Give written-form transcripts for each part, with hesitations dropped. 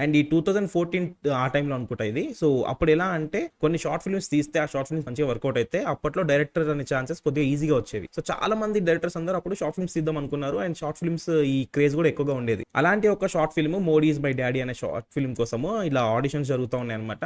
And ఈ 2014 ఆ టైంలో అనుకుంటా ఇది. సో అప్పుడు ఎలా అంటే కొన్ని షార్ట్ ఫిల్మ్స్ తీస్తే ఆ షార్ట్ ఫిల్మ్స్ మంచిగా వర్కౌట్ అయితే అప్పట్లో డైరెక్టర్ అనే ఛాన్సెస్ కొద్దిగా ఈజీగా వచ్చేవి. సో చాలా మంది డైరెక్టర్స్ అందరూ అప్పుడు షార్ట్ ఫిల్మ్స్ తీద్దాం అనుకున్నారు అండ్ షార్ట్ ఫిల్మ్స్ ఈ క్రేజ్ కూడా ఎక్కువగా ఉండేది. అలాంటి ఒక short film Modi's bye daddy అనే షార్ట్ ఫిల్మ్ కోసము ఇలా ఆడిషన్స్ జరుగుతూ ఉన్నాయి అనమాట.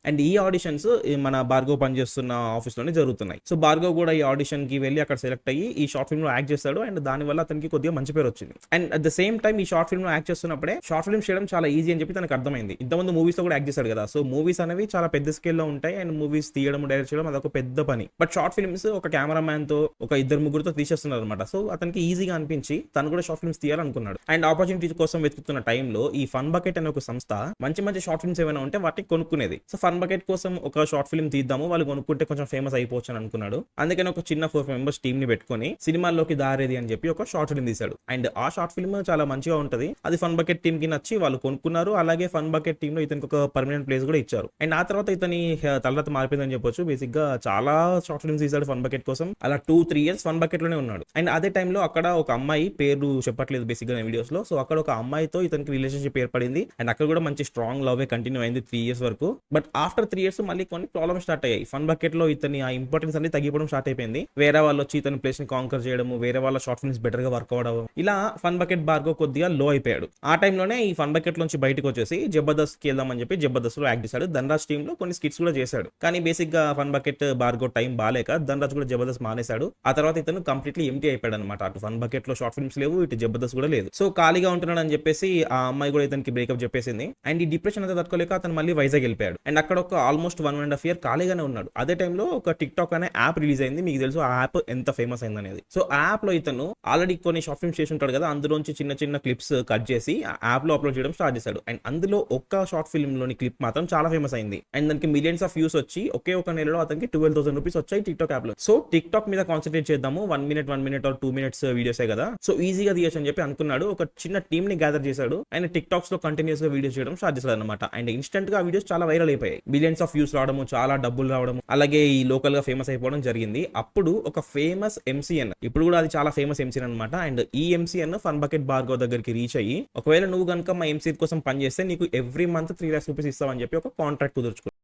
అండ్ ఈ ఆడిషన్స్ మన భార్గవ్ పనిచేస్తున్న ఆఫీస్ లోనే జరుగుతున్నాయి. సో భార్గవ్ కూడా ఈ ఆడిషన్ కి వెళ్ళి అక్కడ సెలెక్ట్ అయ్యి ఈ షార్ట్ ఫిల్మ్ లో యాక్ట్ చేస్తాడు అండ్ దాని వల్ల అతనికి కొద్దిగా మంచి పేరు వచ్చింది. And at the same time ఈ షార్ట్ ఫిల్మ్ లో యాక్ట్ చేస్తున్నప్పుడే షార్ట్ ఫిల్మ్స్ చేయడం చాలా ఈజీ అని చెప్పి తనకు అర్థమైంది. ఇంతకుముందు మూవీస్ లో కూడా యాక్ట్ చేశాడు కదా. సో మూవీస్ అనేవి చాలా పెద్ద స్కేల్లో ఉంటాయి అండ్ మూవీస్ తీయడం డైరెక్ట్ చేయడం అదొక పెద్ద పని. బట్ షార్ట్ ఫిల్మ్స్ ఒక కెమెరామ్యాన్ తో ఒక ఇద్దరు ముగ్గురుతో తీసేస్తున్నారు అనమాట. సో అతనికి ఈజీగా అనిపించి తను కూడా షార్ట్ ఫిల్మ్స్ తీయాలనుకున్నాడు. అండ్ ఆపర్చునిటీ కోసం వెతుకుతున్న టైంలో ఈ ఫన్ బకెట్ అనే ఒక సంస్థ మంచి మంచి షార్ట్ ఫిల్మ్స్ ఏమైనా ఉంటే వాటిని కొనుక్కునేది. సో ఫన్ బకెట్ కోసం ఒక షార్ట్ ఫిల్మ్ తీద్దాము, వాళ్ళు కొనుక్కుంటే కొంచెం ఫేమస్ అయిపోవచ్చు అని అనుకున్నాడు. అందుకని ఒక చిన్న 4 మెంబర్స్ టీమ్ ని పెట్టుకొని సినిమాల్లోకి దారేది అని చెప్పి ఒక షార్ట్ ఫిల్మ్ తీశాడు. అండ్ ఆ షార్ట్ ఫిల్మ్ చాలా మంచిగా ఉంటది. అది ఫన్ బకెట్ టీమ్ కి నచ్చి వాళ్ళు కొనుక్కున్నారు. అలాగే ఫన్ బకెట్ టీమ్ లో ఇతనికి ఒక పర్మనెంట్ ప్లేస్ కూడా ఇచ్చారు. అండ్ ఆ తర్వాత ఇతని తలరాత మారిపోయిందని చెప్పొచ్చు. బేసిక్ గా చాలా షార్ట్ ఫిల్మ్స్ తీశాడు ఫన్ బకెట్ కోసం. అలా 2-3 ఇయర్స్ ఫన్ బకెట్ లోనే ఉన్నాడు. అండ్ అదే టైంలో అక్కడ ఒక అమ్మాయి, పేరు చెప్పట్లేదు బేసిక్ గా వీడియోస్ లో, సో అక్కడ ఒక అమ్మాయితో ఇతనికి రిలేషన్షిప్ ఏర్పడింది. అండ్ అక్కడ కూడా మంచి స్ట్రాంగ్ లవ్ కంటిన్యూ అయింది 3 ఇయర్స్ వరకు. బట్ ఆఫ్టర్ 3 ఇయర్స్ మళ్ళీ కొన్ని ప్రాబ్లమ్స్ స్టార్ట్ అయ్యాయి. ఫన్ బకెట్ లో ఇతని ఆ ఇంపార్టెన్స్ అనేది తగ్గిపోవడం స్టార్ట్ అయిపోయింది. వేరే వాళ్ళు వచ్చి ఇతని ప్లేస్ ని కాంకర్ చేయడము, వేరే వాళ్ళ షార్ట్ ఫిల్మ్స్ బెటర్ గా వర్క్ అవడం, ఇలా ఫన్ బకెట్ భార్గవ్ కొద్దిగా లో అయిపోయాడు. ఆ టైంలోనే ఈ ఫన్ బకెట్ నుంచి బయటకు వచ్చేసి జబర్దస్త్ కి వెళ్దామని చెప్పి జబర్దస్త్ లో యాక్ట్ చేశాడు. ధనరాజ్ టీమ్ లో కొన్ని స్కిట్స్ కూడా చేశాడు. కానీ బేసిక్ గా ఫన్ బకెట్ భార్గవ్ టైం బాలేక ధనరాజ్ కూడా జబర్దస్త్ మానేశాడు. ఆ తర్వాత ఇతను కంప్లీట్లీ ఎంటీ అయిపోయాడు అనమాట. అటు ఫన్ బకెట్ లో షార్ట్ ఫిల్మ్స్ లేవు, ఇటు జబర్దస్త్ కూడా లేదు. సో ఖాళీగా ఉంటున్నాడు అని చెప్పేసి ఆ అమ్మాయి కూడా ఇతనికి బ్రేకప్ చెప్పేసింది. అండ్ ఈ డిప్రెషన్ అంతా తట్టుకోలేక అతను మళ్ళీ వైజాగ్ వెళ్ళిపోయాడు. అండ్ అక్కడ ఒక ఆల్మోస్ట్ 1.5 ఇయర్ ఖాళీగానే ఉన్నాడు. అదే టైంలో ఒక టిక్ టాక్ అనే యాప్ రిలీజ్ అయింది. మీకు తెలుసు ఆ యాప్ ఎంత ఫేమస్ అయింది అనేది. సో ఆ యాప్ లో ఇతను ఆల్రెడీ కొన్ని షార్ట్ ఫిల్మ్స్ చేసి ఉంటాడు కదా, అందులోంచి చిన్న చిన్న క్లిప్స్ కట్ చేసి ఆ యాప్ లో అప్లోడ్ చేయడం స్టార్ట్ చేశాడు. అండ్ అందులో ఒక్క షార్ట్ ఫిల్మ్ లోని క్లిప్ మాత్రం చాలా ఫేమస్ అయింది. అండ్ దానికి మిలియన్స్ ఆఫ్ వ్యూస్ వచ్చి ఒకే ఒక నెలలో అతనికి 12,000 రూపీస్ వచ్చాయి టిక్ టాక్ యాప్ లో. సో టిక్ టాక్ మీద కాన్సన్ట్రేట్ చేద్దాము, 1 మినిట్ ఆర్ 2 మినిట్స్ వీడియోసే కదా, సో ఈజీగా తీయచ్చు అని చెప్పి అనుకున్నాడు. ఒక చిన్న టీమ్ ని గ్యాదర్ చేశాడు. ఆయన టిక్ టాక్స్ లో కంటిన్యూస్ గా వీడియోస్ చేయడం స్టార్ట్ చేశాడు అనమాట. అండ్ ఇన్స్టెంట్ గా ఆ వీడియోస్ చాలా వైరల్ అయిపోయాయి. మిలియన్స్ ఆఫ్ వ్యూస్ రావడము, చాలా డబ్బులు రావడము, అలాగే ఈ లోకల్ గా ఫేమస్ అయిపోవడం జరిగింది. అప్పుడు ఒక ఫేమస్ ఎంసీఎన్, ఇప్పుడు కూడా అది చాలా ఫేమస్ ఎంసీఎన్ అనమాట. అండ్ ఈ ఎంసీఎన్ ఫన్ బకెట్ భార్గవ్ దగ్గరికి రీచ్ అయ్యి, ఒకవేళ నువ్వు కనుక మా ఎంసీ కోసం పనిచేస్తే నీకు ఎవ్రీ మంత్ 3 lakhs రూపీస్ ఇస్తామని చెప్పి ఒక కాంట్రాక్ట్ కుదుర్చుకున్నాడు.